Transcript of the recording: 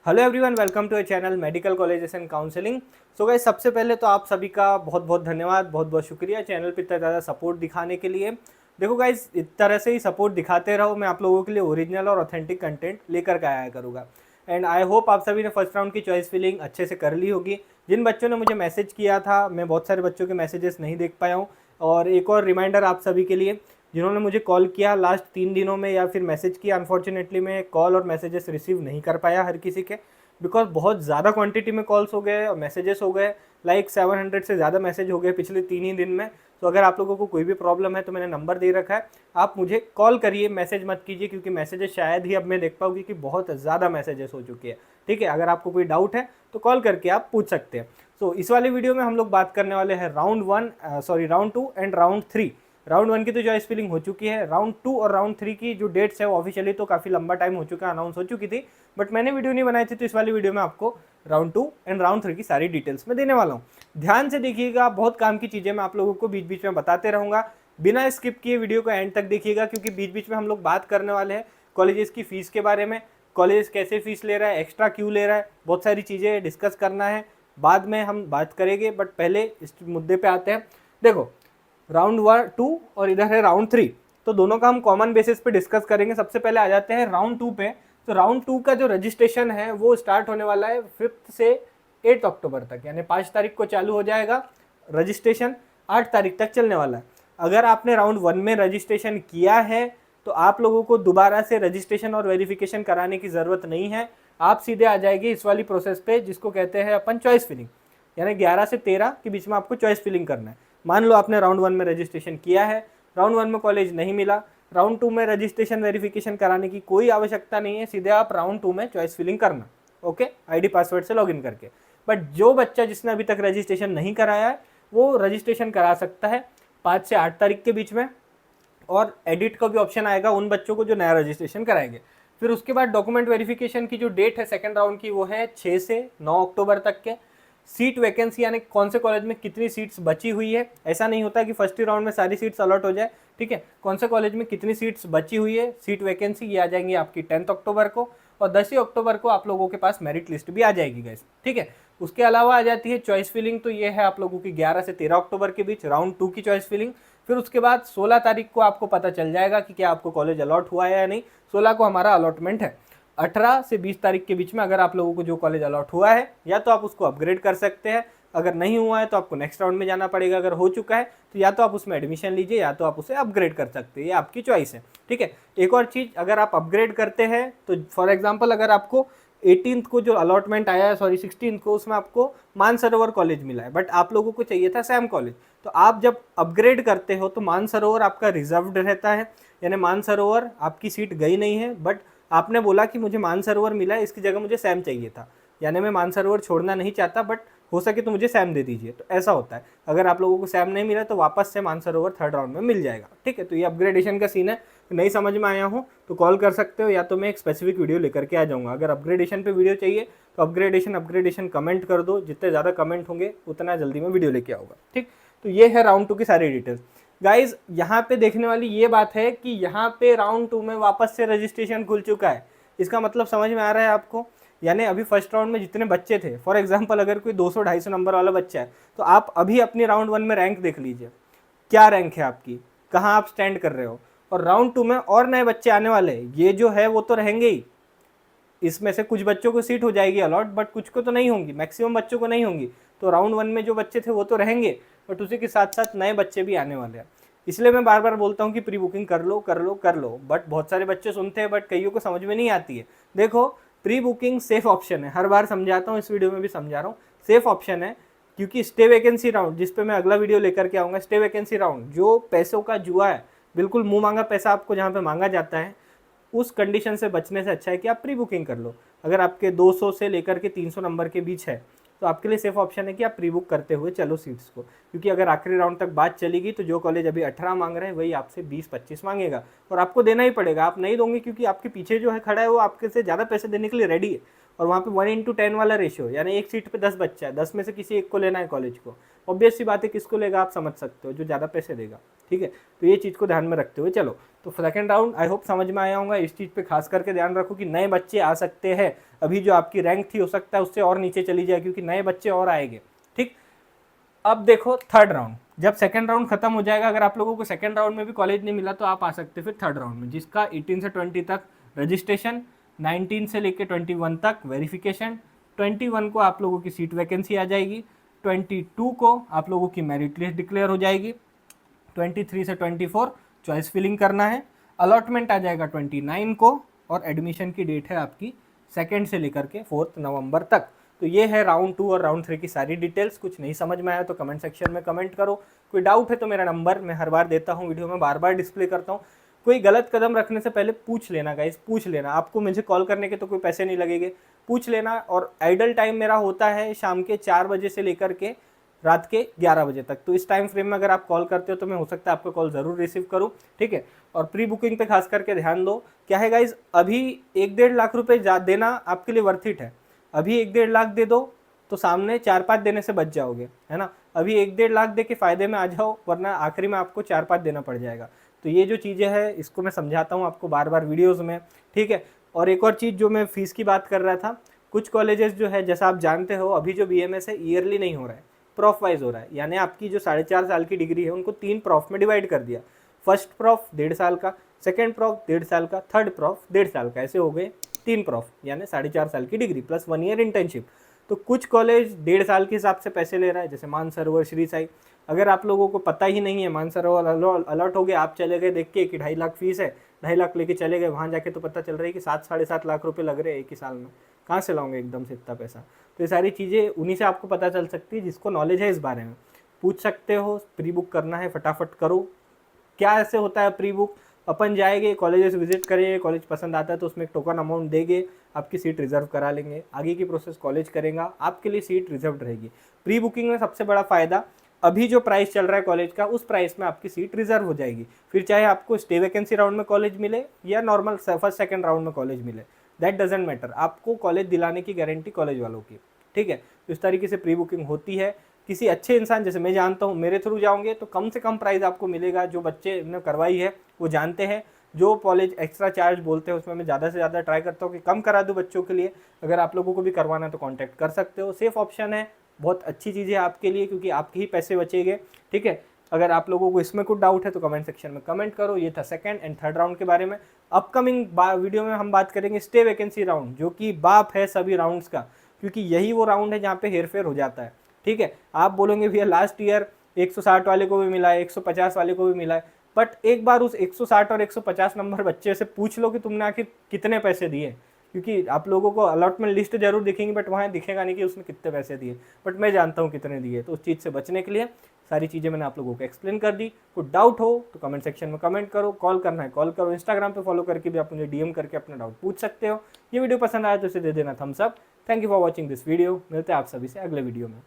Hello everyone, welcome to a channel medical colleges and counselling. So guys, सबसे पहले तो आप सभी का बहुत बहुत धन्यवाद, बहुत बहुत शुक्रिया चैनल पर इतना ज़्यादा सपोर्ट दिखाने के लिए। देखो गाइस, इस तरह से ही सपोर्ट दिखाते रहो, मैं आप लोगों के लिए ओरिजिनल और ऑथेंटिक कंटेंट लेकर के आया करूँगा। एंड आई होप आप सभी ने फर्स्ट राउंड की चॉइस फिलिंग अच्छे से कर ली होगी। जिन बच्चों ने मुझे मैसेज किया था, मैं बहुत सारे बच्चों के मैसेजेस नहीं देख पाया हूँ। और एक और रिमाइंडर आप सभी के लिए, जिन्होंने मुझे कॉल किया लास्ट 3 दिनों में या फिर मैसेज किया, अनफॉर्चुनेटली मैं कॉल और मैसेजेस रिसीव नहीं कर पाया हर किसी के, बिकॉज बहुत ज़्यादा क्वांटिटी में कॉल्स हो गए और मैसेजेस हो गए। लाइक 700 से ज़्यादा मैसेज हो गए पिछले 3 ही दिन में। तो अगर आप लोगों को कोई भी प्रॉब्लम है तो मैंने नंबर दे रखा है, आप मुझे कॉल करिए, मैसेज मत कीजिए, क्योंकि मैसेजेस शायद ही अब मैं देख पाऊँगी कि बहुत ज़्यादा मैसेजेस हो चुकी है। ठीक है, अगर आपको कोई डाउट है तो कॉल करके आप पूछ सकते हैं। सो इस वाले वीडियो में हम लोग बात करने वाले हैं राउंड 2 एंड राउंड 3। राउंड 1 की तो चॉइस फिलिंग हो चुकी है। राउंड 2 और राउंड 3 की जो डेट्स है वो ऑफिशियली तो काफ़ी लंबा टाइम हो चुका है, अनाउंस हो चुकी थी, बट मैंने वीडियो नहीं बनाई थी, तो इस वाली वीडियो में आपको राउंड 2 एंड राउंड 3 की सारी डिटेल्स में देने वाला हूँ। ध्यान से देखिएगा, बहुत काम की चीज़ें मैं आप लोगों को बीच बीच में बताते रहूँगा। बिना स्किप किए वीडियो को एंड तक देखिएगा, क्योंकि बीच बीच में हम लोग बात करने वाले हैं कॉलेजेस की फ़ीस के बारे में। कॉलेज कैसे फ़ीस ले रहा है, एक्स्ट्रा क्यों ले रहा है, बहुत सारी चीज़ें डिस्कस करना है, बाद में हम बात करेंगे, बट पहले इस मुद्दे पे आते हैं। देखो, राउंड 2 और इधर है राउंड 3, तो दोनों का हम कॉमन बेसिस पे डिस्कस करेंगे। सबसे पहले आ जाते हैं राउंड 2 पे। तो राउंड 2 का जो रजिस्ट्रेशन है वो स्टार्ट होने वाला है 5 से 8 अक्टूबर तक, यानी 5 तारीख को चालू हो जाएगा रजिस्ट्रेशन, 8 तारीख तक चलने वाला है। अगर आपने राउंड 1 में रजिस्ट्रेशन किया है तो आप लोगों को दोबारा से रजिस्ट्रेशन और वेरिफिकेशन कराने की ज़रूरत नहीं है। आप सीधे आ जाएगी इस वाली प्रोसेस पे, जिसको कहते हैं अपन चॉइस फिलिंग, यानी 11 से 13 के बीच में आपको चॉइस फिलिंग करना है। मान लो आपने राउंड 1 में रजिस्ट्रेशन किया है, राउंड 1 में कॉलेज नहीं मिला, राउंड 2 में रजिस्ट्रेशन वेरिफिकेशन कराने की कोई आवश्यकता नहीं है, सीधे आप राउंड 2 में चॉइस फिलिंग करना। ओके, आईडी पासवर्ड से लॉगिन करके। बट जो बच्चा जिसने अभी तक रजिस्ट्रेशन नहीं कराया है वो रजिस्ट्रेशन करा सकता है 5 से 8 तारीख के बीच में, और एडिट का भी ऑप्शन आएगा उन बच्चों को जो नया रजिस्ट्रेशन कराएंगे। फिर उसके बाद डॉक्यूमेंट वेरिफिकेशन की जो डेट है सेकंड राउंड की, वो है 6 से 9 अक्टूबर तक के। सीट वैकेंसी, यानी कौन से कॉलेज में कितनी सीट्स बची हुई है, ऐसा नहीं होता कि फर्स्ट ही राउंड में सारी सीट्स अलॉट हो जाए। ठीक है, कौन से कॉलेज में कितनी सीट्स बची हुई है, सीट वैकेंसी, ये आ जाएंगी आपकी 10 अक्टूबर को, और 10 अक्टूबर को आप लोगों के पास मेरिट लिस्ट भी आ जाएगी गाइस। ठीक है, उसके अलावा आ जाती है चॉइस फिलिंग, तो ये है आप लोगों की 11 से 13 अक्टूबर के बीच राउंड 2 की चॉइस फिलिंग। फिर उसके बाद 16 तारीख को आपको पता चल जाएगा कि क्या आपको कॉलेज अलॉट हुआ है या नहीं। 16 को हमारा अलॉटमेंट है। 18 से 20 तारीख के बीच में अगर आप लोगों को जो कॉलेज अलॉट हुआ है, या तो आप उसको अपग्रेड कर सकते हैं, अगर नहीं हुआ है तो आपको नेक्स्ट राउंड में जाना पड़ेगा। अगर हो चुका है तो या तो आप उसमें एडमिशन लीजिए, या तो आप उसे अपग्रेड कर सकते हैं, ये आपकी चॉइस है। ठीक है, एक और चीज़, अगर आप अपग्रेड करते हैं तो फॉर एग्जांपल अगर आपको 18 को जो अलॉटमेंट आया है, सॉरी 16 को, उसमें आपको मानसरोवर कॉलेज मिला है, बट आप लोगों को चाहिए था सैम कॉलेज, तो आप जब अपग्रेड करते हो तो मानसरोवर आपका रिजर्व्ड रहता है, यानी मानसरोवर आपकी सीट गई नहीं है, बट आपने बोला कि मुझे मानसरोवर मिला है, इसकी जगह मुझे सैम चाहिए था, यानी मैं मानसरोवर छोड़ना नहीं चाहता, बट हो सके तो मुझे सैम दे दीजिए। तो ऐसा होता है, अगर आप लोगों को सैम नहीं मिला तो वापस से मानसरोवर थर्ड राउंड में मिल जाएगा। ठीक है, तो ये अपग्रेडेशन का सीन है। नहीं समझ में आया हो तो कॉल कर सकते हो, या तो मैं एक स्पेसिफिक वीडियो लेकर के आ जाऊँगा। अगर अपग्रेडेशन पे वीडियो चाहिए तो अपग्रेडेशन कमेंट कर दो, जितने ज़्यादा कमेंट होंगे उतना जल्दी मैं वीडियो लेके आऊँगा। ठीक, तो ये है राउंड 2 की सारी डिटेल्स। गाइज, यहाँ पे देखने वाली ये बात है कि यहाँ पे राउंड 2 में वापस से रजिस्ट्रेशन खुल चुका है। इसका मतलब समझ में आ रहा है आपको? यानी अभी फर्स्ट राउंड में जितने बच्चे थे, फॉर एग्जांपल अगर कोई 200-250 नंबर वाला बच्चा है, तो आप अभी अपनी राउंड 1 में रैंक देख लीजिए, क्या रैंक है आपकी, कहाँ आप स्टैंड कर रहे हो। और राउंड 2 में और नए बच्चे आने वाले हैं, ये जो है वो तो रहेंगे ही, इसमें से कुछ बच्चों को सीट हो जाएगी अलॉट, बट कुछ को तो नहीं होंगी, मैक्सिमम बच्चों को नहीं होंगी। तो राउंड 1 में जो बच्चे थे वो तो रहेंगे, बट उसी के साथ साथ नए बच्चे भी आने वाले हैं। इसलिए मैं बार बार बोलता हूँ कि प्री बुकिंग कर लो कर लो कर लो, बट बहुत सारे बच्चे सुनते हैं, बट कईयों को समझ में नहीं आती है। देखो, प्री बुकिंग सेफ ऑप्शन है, हर बार समझाता हूँ, इस वीडियो में भी समझा रहा हूँ, सेफ ऑप्शन है, क्योंकि स्टे वैकेंसी राउंड, जिस पे मैं अगला वीडियो लेकर के आऊँगा, स्टे वैकेंसी राउंड जो पैसों का जुआ है, बिल्कुल मुंह मांगा पैसा आपको जहाँ पे मांगा जाता है, उस कंडीशन से बचने से अच्छा है कि आप प्री बुकिंग कर लो। अगर आपके 200 से लेकर के 300 नंबर के बीच है तो आपके लिए सेफ ऑप्शन है कि आप प्री बुक करते हुए चलो सीट्स को, क्योंकि अगर आखिरी राउंड तक बात चलेगी तो जो कॉलेज अभी 18 मांग रहे हैं वही आपसे 20-25 मांगेगा, और आपको देना ही पड़ेगा। आप नहीं दोगे क्योंकि आपके पीछे जो है खड़ा है वो आपके से ज़्यादा पैसे देने के लिए रेडी है, और वहाँ पे 1:10 वाला रेशियो, यानी एक सीट पे 10 बच्चा है, 10 में से किसी एक को लेना है कॉलेज को, ऑब्वियस सी बात है किसको लेगा आप समझ सकते हो, जो ज़्यादा पैसे देगा। ठीक है, तो ये चीज़ को ध्यान में रखते हुए चलो। तो सेकंड राउंड आई होप समझ में आया होगा। इस चीज़ पे खास करके ध्यान रखो कि नए बच्चे आ सकते हैं, अभी जो आपकी रैंक थी हो सकता है उससे और नीचे चली जाए, क्योंकि नए बच्चे और आएंगे। ठीक, अब देखो थर्ड राउंड, जब सेकंड राउंड खत्म हो जाएगा, अगर आप लोगों को सेकंड राउंड में भी कॉलेज नहीं मिला तो आप आ सकते फिर थर्ड राउंड में, जिसका 18 से 20 तक रजिस्ट्रेशन, 19 से लेकर 21 तक वेरिफिकेशन, 21 को आप लोगों की सीट वैकेंसी आ जाएगी, 22 को आप लोगों की मेरिट लिस्ट डिक्लेयर हो जाएगी, 23 से 24 चॉइस फिलिंग करना है, अलॉटमेंट आ जाएगा 29 को, और एडमिशन की डेट है आपकी 2 से लेकर के 4 नवंबर तक। तो ये है राउंड 2 और राउंड 3 की सारी डिटेल्स। कुछ नहीं समझ में आया तो कमेंट सेक्शन में कमेंट करो, कोई डाउट है तो मेरा नंबर मैं हर बार देता हूँ, वीडियो में बार बार डिस्प्ले करता हूँ। कोई गलत कदम रखने से पहले पूछ लेना गाइस, पूछ लेना। आपको मुझे कॉल करने के तो कोई पैसे नहीं लगेंगे, पूछ लेना। और आइडल टाइम मेरा होता है शाम के 4 बजे से लेकर के रात के 11 बजे तक, तो इस टाइम फ्रेम में अगर आप कॉल करते हो तो मैं हो सकता है आपका कॉल ज़रूर रिसीव करूँ। ठीक है, और प्री बुकिंग पे खास करके ध्यान दो। क्या है गाइज, अभी 1-1.5 लाख रुपए देना आपके लिए वर्थ इट है। अभी 1-1.5 लाख दे दो तो सामने 4-5 देने से बच जाओगे, है ना। अभी 1-1.5 लाख दे के फ़ायदे में आ जाओ, वरना आखिरी में आपको 4-5 देना पड़ जाएगा। तो ये जो चीज़ें हैं इसको मैं समझाता हूँ आपको बार बार वीडियोज़ में। ठीक है, और एक और चीज़ जो मैं फ़ीस की बात कर रहा था, कुछ कॉलेजेस जो है जैसा आप जानते हो अभी जो BMS है ईयरली नहीं हो रहा है, प्रॉफ वाइज हो रहा है। यानी आपकी जो 4.5 साल की डिग्री है उनको 3 प्रॉफ में डिवाइड कर दिया। फर्स्ट प्रॉफ 1.5 साल का, सेकंड प्रॉफ 1.5 साल का, थर्ड प्रॉफ 1.5 साल का, ऐसे हो गए 3 प्रॉफ, यानी 4.5 साल की डिग्री प्लस 1 ईयर इंटर्नशिप। तो कुछ कॉलेज 1.5 साल के हिसाब से पैसे ले रहा है, जैसे मानसरोवर, श्री साई। अगर आप लोगों को पता ही नहीं है, मानसरोवर अलर्ट हो गया, आप चले गए देख के कि 2.5 लाख फीस है, 2.5 लाख लेके चले गए, वहाँ जाके तो पता चल रहा है कि 7-7.5 लाख रुपए लग रहे हैं एक ही साल में। कहाँ से लाओगे एकदम से इतना पैसा। तो ये सारी चीज़ें उन्हीं से आपको पता चल सकती है जिसको नॉलेज है इस बारे में। पूछ सकते हो, प्री बुक करना है फटाफट करो। क्या ऐसे होता है प्री बुक, अपन जाएंगे कॉलेजेस विजिट करेंगे, कॉलेज पसंद आता है तो उसमें एक टोकन अमाउंट देंगे, आपकी सीट रिजर्व करा लेंगे, आगे की प्रोसेस कॉलेज करेगा, आपके लिए सीट रिजर्व रहेगी। प्री बुकिंग में सबसे बड़ा फ़ायदा, अभी जो प्राइस चल रहा है कॉलेज का उस प्राइस में आपकी सीट रिजर्व हो जाएगी। फिर चाहे आपको स्टे वैकेंसी राउंड में कॉलेज मिले या नॉर्मल फर्स्ट सेकंड राउंड में कॉलेज मिले, दैट डजेंट मैटर, आपको कॉलेज दिलाने की गारंटी कॉलेज वालों की। ठीक है, तो इस तरीके से प्री बुकिंग होती है। किसी अच्छे इंसान, जैसे मैं जानता हूँ, मेरे थ्रू जाओगे तो कम से कम प्राइस आपको मिलेगा। जो बच्चे ने करवाई है वो जानते हैं, जो कॉलेज एक्स्ट्रा चार्ज बोलते हैं उसमें मैं ज़्यादा से ज़्यादा ट्राई करता हूँ कि कम करा दूँ बच्चों के लिए। अगर आप लोगों को भी करवाना है तो कॉन्टैक्ट कर सकते हो, सेफ ऑप्शन है, बहुत अच्छी चीज़ है आपके लिए, क्योंकि आपके ही पैसे बचेंगे। ठीक है, अगर आप लोगों को इसमें कुछ डाउट है तो कमेंट सेक्शन में कमेंट करो। ये था सेकंड एंड थर्ड राउंड के बारे में। अपकमिंग वीडियो में हम बात करेंगे स्टे वैकेंसी राउंड, जो कि बाप है सभी राउंड्स का, क्योंकि यही वो राउंड है जहाँ पे हेरफेर हो जाता है। ठीक है, आप बोलोगे भैया लास्ट ईयर 160 वाले को भी मिला है, 150 वाले को भी मिला है, बट एक बार उस 160 और 150 नंबर बच्चे से पूछ लो कि तुमने आखिर कितने पैसे दिए, क्योंकि आप लोगों को अलॉटमेंट लिस्ट जरूर दिखेंगी बट वहाँ दिखेगा नहीं कि उसने कितने पैसे दिए, बट मैं जानता हूँ कितने दिए। तो उस चीज़ से बचने के लिए सारी चीज़ें मैंने आप लोगों को एक्सप्लेन कर दी। कुछ डाउट हो तो कमेंट सेक्शन में कमेंट करो, कॉल करना है कॉल करो, इंस्टाग्राम पे फॉलो करके भी आप मुझे DM करके अपना डाउट पूछ सकते हो। ये वीडियो पसंद आया तो इसे दे देना thumbs up. Thank you for watching this video. मिलते हैं आप सभी से अगले वीडियो में।